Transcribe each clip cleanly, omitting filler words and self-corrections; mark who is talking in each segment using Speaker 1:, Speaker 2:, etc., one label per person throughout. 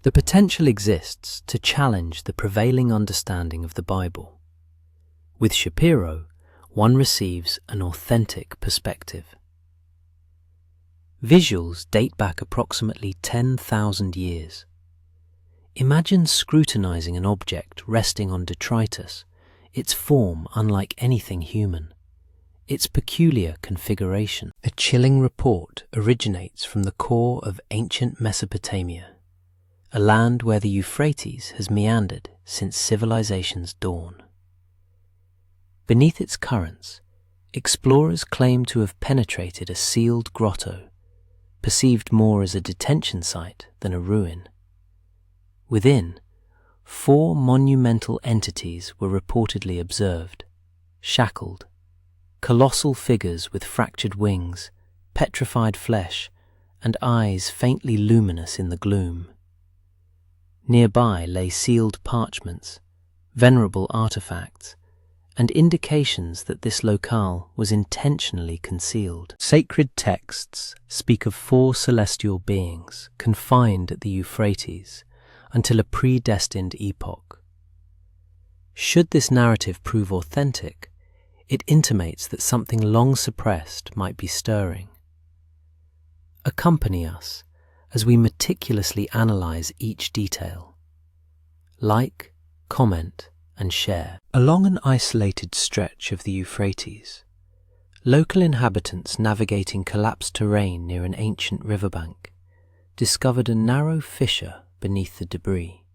Speaker 1: The potential exists to challenge the prevailing understanding of the Bible. With Shapiro, one receives an authentic perspective. Visuals date back approximately 10,000 years. Imagine scrutinizing an object resting on detritus, its form unlike anything human, its peculiar configuration. A chilling report originates from the core of ancient Mesopotamia, a land where the Euphrates has meandered since civilization's dawn. Beneath its currents, explorers claim to have penetrated a sealed grotto, perceived more as a detention site than a ruin. Within, 4 monumental entities were reportedly observed, shackled, colossal figures with fractured wings, petrified flesh, and eyes faintly luminous in the gloom. Nearby lay sealed parchments, venerable artifacts, and indications that this locale was intentionally concealed. Sacred texts speak of 4 celestial beings confined at the Euphrates until a predestined epoch. Should this narrative prove authentic, it intimates that something long suppressed might be stirring. Accompany us as we meticulously analyze each detail. Like, comment, and share. Along an isolated stretch of the Euphrates, local inhabitants navigating collapsed terrain near an ancient riverbank discovered a narrow fissure beneath the debris.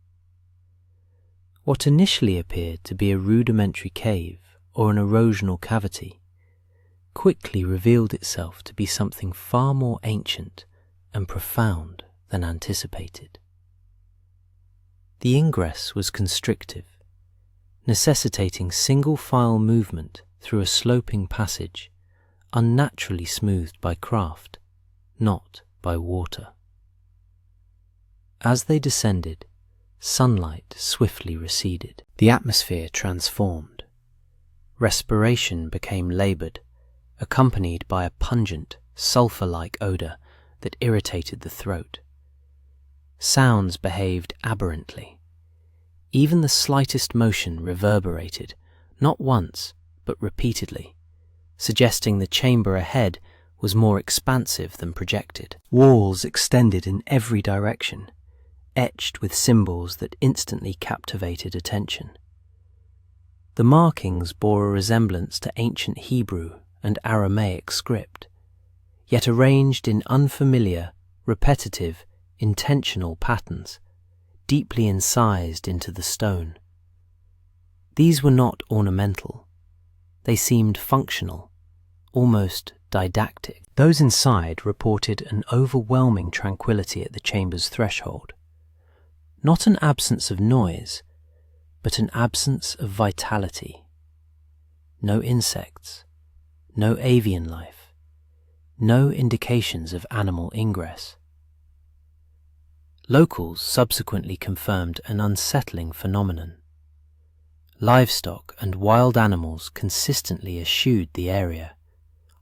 Speaker 1: What initially appeared to be a rudimentary cave or an erosional cavity quickly revealed itself to be something far more ancient and profound than anticipated. The ingress was constrictive, necessitating single-file movement through a sloping passage, unnaturally smoothed by craft, not by water. As they descended, sunlight swiftly receded. The atmosphere transformed. Respiration became labored, accompanied by a pungent, sulfur-like odor that irritated the throat. Sounds behaved aberrantly. Even the slightest motion reverberated, not once, but repeatedly, suggesting the chamber ahead was more expansive than projected. Walls extended in every direction, etched with symbols that instantly captivated attention. The markings bore a resemblance to ancient Hebrew and Aramaic script, yet arranged in unfamiliar, repetitive, intentional patterns, deeply incised into the stone. These were not ornamental. They seemed functional, almost didactic. Those inside reported an overwhelming tranquility at the chamber's threshold. Not an absence of noise, but an absence of vitality. No insects, no avian life, no indications of animal ingress. Locals subsequently confirmed an unsettling phenomenon. Livestock and wild animals consistently eschewed the area,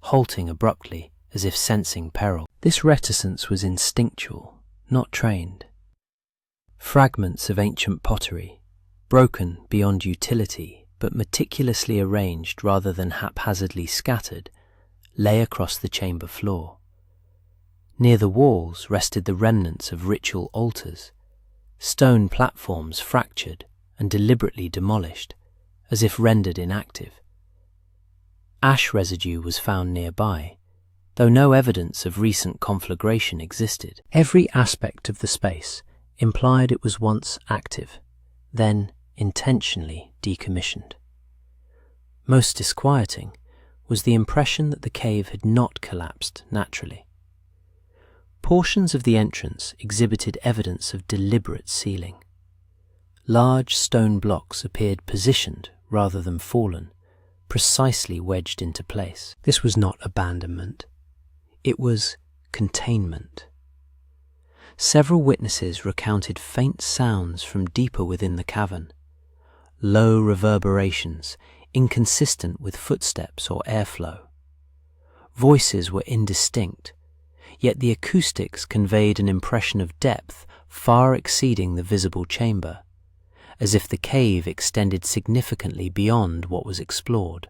Speaker 1: halting abruptly as if sensing peril. This reticence was instinctual, not trained. Fragments of ancient pottery, broken beyond utility but meticulously arranged rather than haphazardly scattered, lay across the chamber floor. Near the walls rested the remnants of ritual altars, stone platforms fractured and deliberately demolished, as if rendered inactive. Ash residue was found nearby, though no evidence of recent conflagration existed. Every aspect of the space implied it was once active, then intentionally decommissioned. Most disquieting was the impression that the cave had not collapsed naturally. Portions of the entrance exhibited evidence of deliberate sealing. Large stone blocks appeared positioned rather than fallen, precisely wedged into place. This was not abandonment. It was containment. Several witnesses recounted faint sounds from deeper within the cavern, low reverberations inconsistent with footsteps or airflow. Voices were indistinct, yet the acoustics conveyed an impression of depth far exceeding the visible chamber, as if the cave extended significantly beyond what was explored.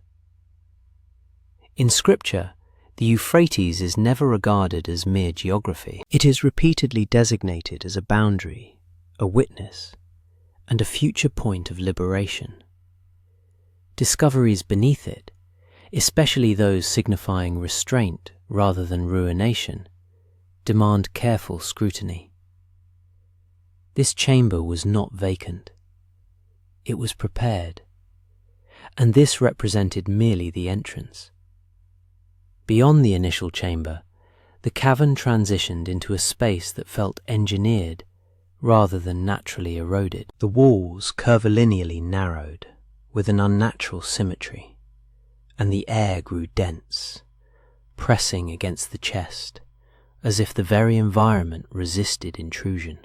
Speaker 1: In Scripture, the Euphrates is never regarded as mere geography. It is repeatedly designated as a boundary, a witness, and a future point of liberation. Discoveries beneath it, especially those signifying restraint rather than ruination, demand careful scrutiny. This chamber was not vacant. It was prepared, and this represented merely the entrance. Beyond the initial chamber, the cavern transitioned into a space that felt engineered rather than naturally eroded. The walls curvilinearly narrowed with an unnatural symmetry, and the air grew dense, pressing against the chest, as if the very environment resisted intrusion.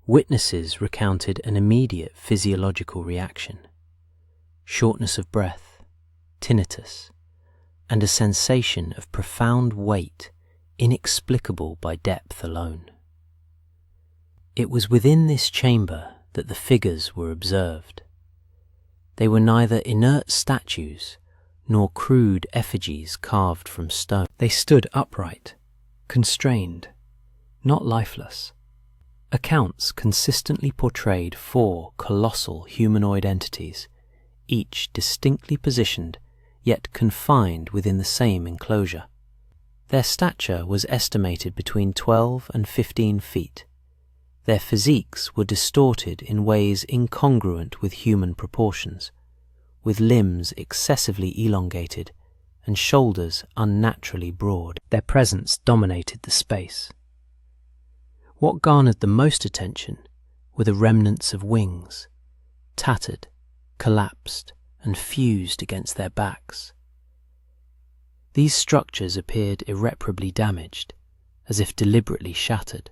Speaker 1: Witnesses recounted an immediate physiological reaction: shortness of breath, tinnitus, and a sensation of profound weight inexplicable by depth alone. It was within this chamber that the figures were observed. They were neither inert statues nor crude effigies carved from stone. They stood upright, constrained, not lifeless. Accounts consistently portrayed 4 colossal humanoid entities, each distinctly positioned yet confined within the same enclosure. Their stature was estimated between 12 and 15 feet. Their physiques were distorted in ways incongruent with human proportions, with limbs excessively elongated and shoulders unnaturally broad. Their presence dominated the space. What garnered the most attention were the remnants of wings, tattered, collapsed, and fused against their backs. These structures appeared irreparably damaged, as if deliberately shattered.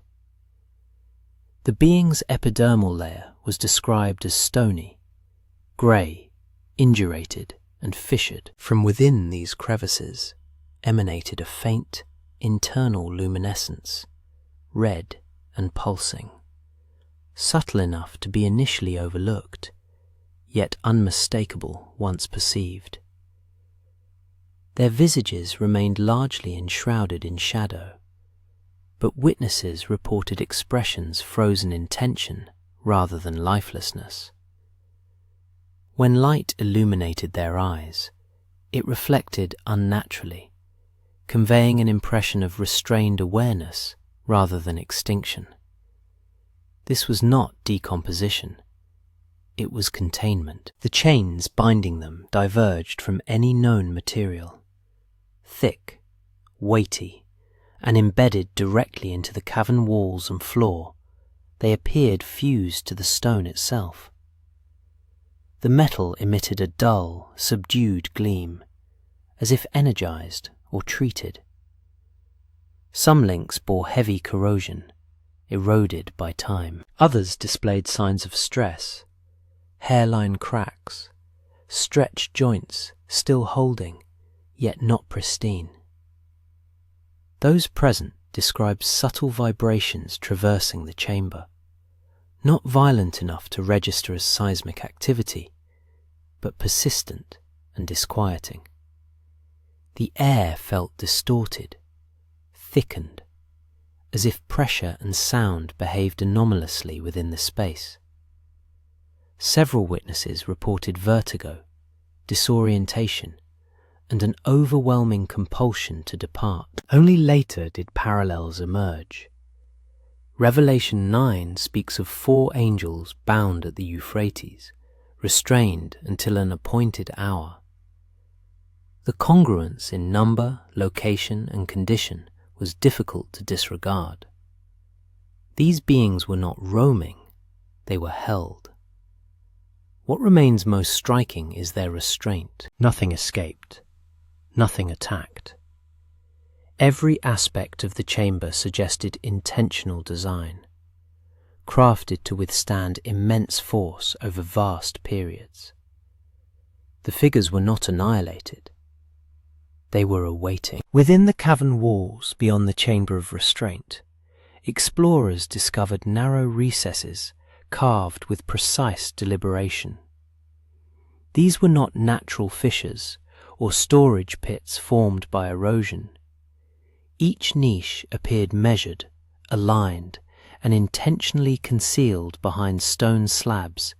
Speaker 1: The being's epidermal layer was described as stony, grey, indurated, and fissured. From within these crevices emanated a faint, internal luminescence, red and pulsing, subtle enough to be initially overlooked, yet unmistakable once perceived. Their visages remained largely enshrouded in shadow, but witnesses reported expressions frozen in tension rather than lifelessness. When light illuminated their eyes, it reflected unnaturally, conveying an impression of restrained awareness rather than extinction. This was not decomposition. It was containment. The chains binding them diverged from any known material. Thick, weighty, and embedded directly into the cavern walls and floor, they appeared fused to the stone itself. The metal emitted a dull, subdued gleam, as if energized or treated. Some links bore heavy corrosion, eroded by time. Others displayed signs of stress, hairline cracks, stretched joints still holding, yet not pristine. Those present described subtle vibrations traversing the chamber, not violent enough to register as seismic activity, but persistent and disquieting. The air felt distorted, thickened, as if pressure and sound behaved anomalously within the space. Several witnesses reported vertigo, disorientation, and an overwhelming compulsion to depart. Only later did parallels emerge. Revelation 9 speaks of 4 angels bound at the Euphrates, restrained until an appointed hour. The congruence in number, location, and condition was difficult to disregard. These beings were not roaming, they were held. What remains most striking is their restraint. Nothing escaped, nothing attacked. Every aspect of the chamber suggested intentional design, crafted to withstand immense force over vast periods. The figures were not annihilated. they were awaiting. Within the cavern walls beyond the chamber of restraint, explorers discovered narrow recesses carved with precise deliberation. These were not natural fissures or storage pits formed by erosion. Each niche appeared measured, aligned, and intentionally concealed behind stone slabs,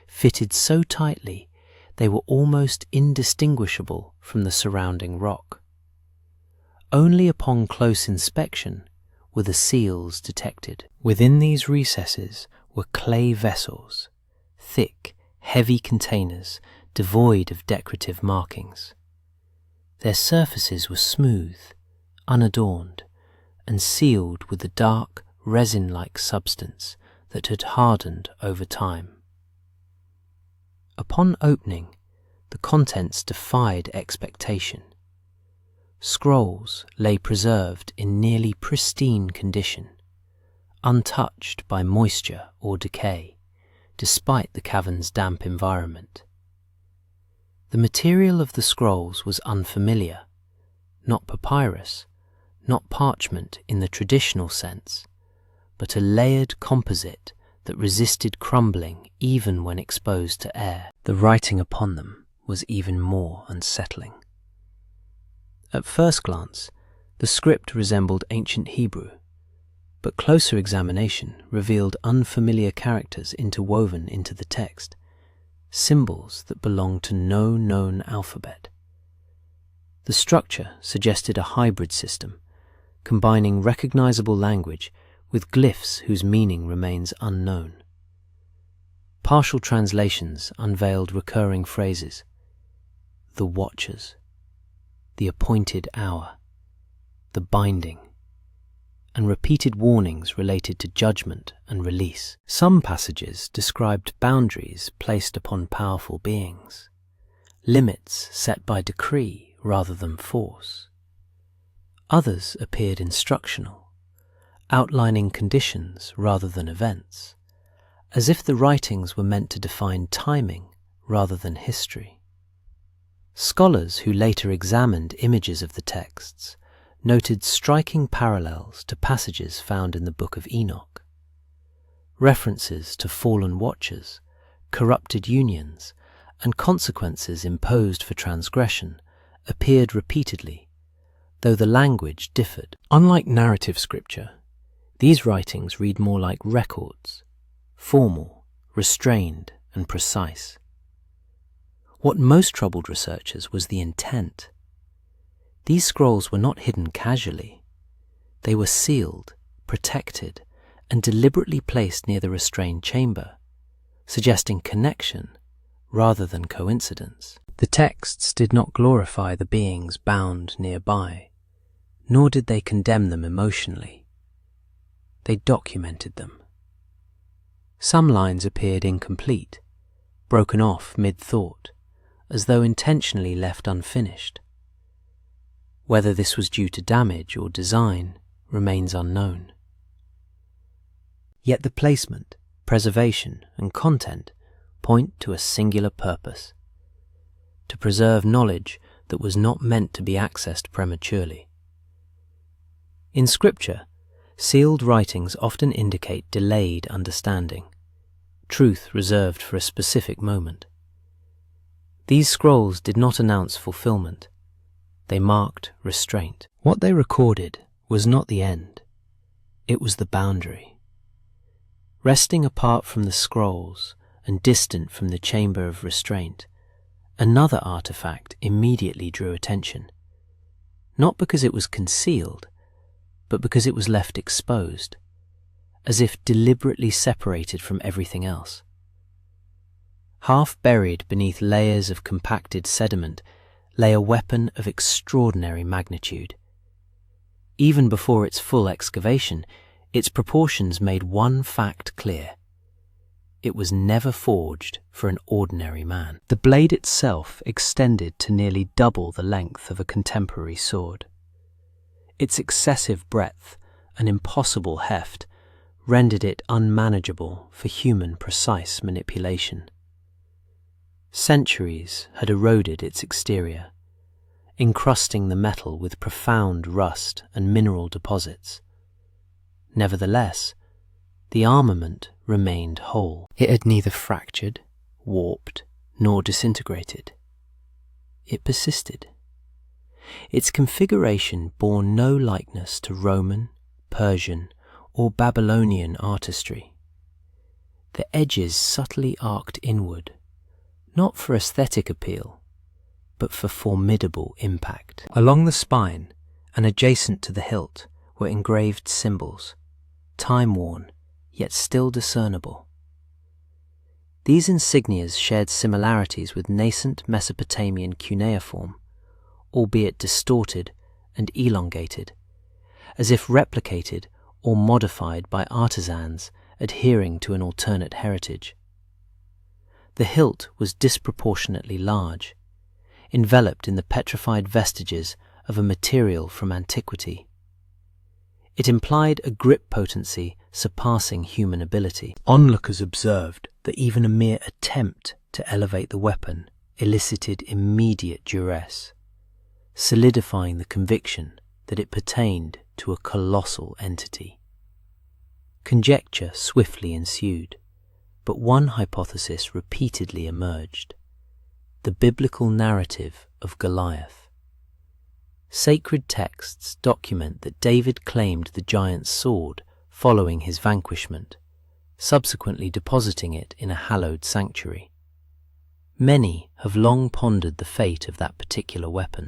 Speaker 1: fitted so tightly they were almost indistinguishable from the surrounding rock. Only upon close inspection were the seals detected. Within these recesses were clay vessels, thick, heavy containers devoid of decorative markings. Their surfaces were smooth, unadorned, and sealed with a dark, resin-like substance that had hardened over time. Upon opening, the contents defied expectation. Scrolls lay preserved in nearly pristine condition, untouched by moisture or decay, despite the cavern's damp environment. The material of the scrolls was unfamiliar, not papyrus, not parchment in the traditional sense, but a layered composite that resisted crumbling even when exposed to air. The writing upon them was even more unsettling. At first glance, the script resembled ancient Hebrew, but closer examination revealed unfamiliar characters interwoven into the text, symbols that belonged to no known alphabet. The structure suggested a hybrid system, combining recognizable language with glyphs whose meaning remains unknown. Partial translations unveiled recurring phrases: the watchers, the appointed hour, the binding, and repeated warnings related to judgment and release. Some passages described boundaries placed upon powerful beings, limits set by decree rather than force. Others appeared instructional, outlining conditions rather than events, as if the writings were meant to define timing rather than history. Scholars who later examined images of the texts noted striking parallels to passages found in the Book of Enoch. References to fallen watchers, corrupted unions, and consequences imposed for transgression appeared repeatedly, though the language differed. Unlike narrative scripture, these writings read more like records, formal, restrained, and precise. What most troubled researchers was the intent. These scrolls were not hidden casually. They were sealed, protected, and deliberately placed near the restrained chamber, suggesting connection rather than coincidence. The texts did not glorify the beings bound nearby, nor did they condemn them emotionally. They documented them. Some lines appeared incomplete, broken off mid-thought, as though intentionally left unfinished. Whether this was due to damage or design remains unknown. Yet the placement, preservation, and content point to a singular purpose: to preserve knowledge that was not meant to be accessed prematurely. In Scripture, sealed writings often indicate delayed understanding, truth reserved for a specific moment. These scrolls did not announce fulfillment. They marked restraint. What they recorded was not the end. It was the boundary. Resting apart from the scrolls and distant from the chamber of restraint, another artifact immediately drew attention, not because it was concealed, but because it was left exposed, as if deliberately separated from everything else. Half buried beneath layers of compacted sediment lay a weapon of extraordinary magnitude. Even before its full excavation, its proportions made one fact clear: it was never forged for an ordinary man. The blade itself extended to nearly double the length of a contemporary sword. Its excessive breadth and impossible heft rendered it unmanageable for human precise manipulation. Centuries had eroded its exterior, encrusting the metal with profound rust and mineral deposits. Nevertheless, the armament remained whole. It had neither fractured, warped, nor disintegrated. It persisted. Its configuration bore no likeness to Roman, Persian, or Babylonian artistry. The edges subtly arced inward, not for aesthetic appeal, but for formidable impact. Along the spine and adjacent to the hilt were engraved symbols, time-worn yet still discernible. These insignias shared similarities with nascent Mesopotamian cuneiform, albeit distorted and elongated, as if replicated or modified by artisans adhering to an alternate heritage. The hilt was disproportionately large, enveloped in the petrified vestiges of a material from antiquity. It implied a grip potency surpassing human ability. Onlookers observed that even a mere attempt to elevate the weapon elicited immediate duress, solidifying the conviction that it pertained to a colossal entity. Conjecture swiftly ensued, but one hypothesis repeatedly emerged: the biblical narrative of Goliath. Sacred texts document that David claimed the giant's sword following his vanquishment, subsequently depositing it in a hallowed sanctuary. Many have long pondered the fate of that particular weapon.